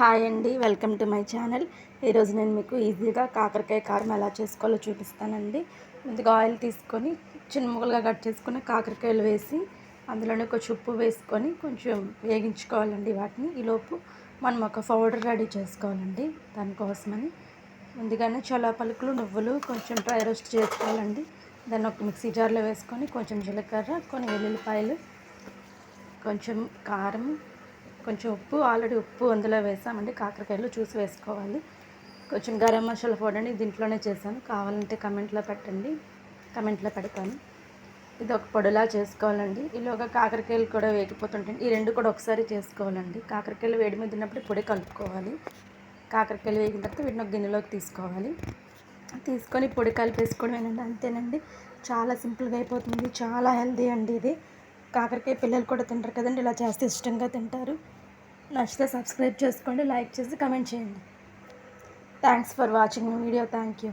Hi అండి, welcome to my channel. ఈరోజు నేను మీకు ఈజీగా కాకరకాయ కారం ఎలా చేసుకోవాలో చూపిస్తానండి. ముందుగా ఆయిల్ తీసుకొని చిన్న ముక్కలుగా కట్ చేసుకుని కాకరకాయలు వేసి అందులోనే కొంచెం ఉప్పు వేసుకొని కొంచెం వేగించుకోవాలండి. వాటిని ఈలోపు మనం ఒక పౌడర్ రెడీ చేసుకోవాలండి. దానికోసమని ముందుగానే చల్ల పలుకులు, నువ్వులు కొంచెం డ్రై రోస్ట్ చేసుకోవాలండి. దాన్ని ఒక మిక్సీ జార్లో వేసుకొని కొంచెం జీలకర్ర, కొన్ని వెల్లుల్లిపాయలు, కొంచెం కారం, కొంచెం ఉప్పు, ఆల్రెడీ ఉప్పు అందులో వేసామండి. కాకరకాయలు చూసి వేసుకోవాలి. కొంచెం గరం మసాలా పౌడర్ దీంట్లోనే చేశాను, కావాలంటే కమెంట్లో పెట్టండి, కమెంట్లో పెడతాను. ఇది ఒక పొడిలా చేసుకోవాలండి. ఈలోగా కాకరకాయలు కూడా వేగిపోతుంటాయి. ఈ రెండు కూడా ఒకసారి చేసుకోవాలండి. కాకరకాయలు వేడి మీద ఉన్నప్పుడు పొడి కలుపుకోవాలి. కాకరకాయలు వేగిన తర్వాత వీటిని ఒక గిన్నెలోకి తీసుకోవాలి. తీసుకొని పొడి కలిపేసుకోవడం అంతేనండి. చాలా సింపుల్గా అయిపోతుంది. చాలా హెల్తీ అండి ఇది. కాకరకాయ పిల్లలు కూడా తింటారు కదండి, ఇలా చేస్తే ఇష్టంగా తింటారు. నచ్చితే సబ్స్క్రైబ్ చేసుకోండి, లైక్ చేసి కమెంట్ చేయండి. Thanks for watching my video. Thank you.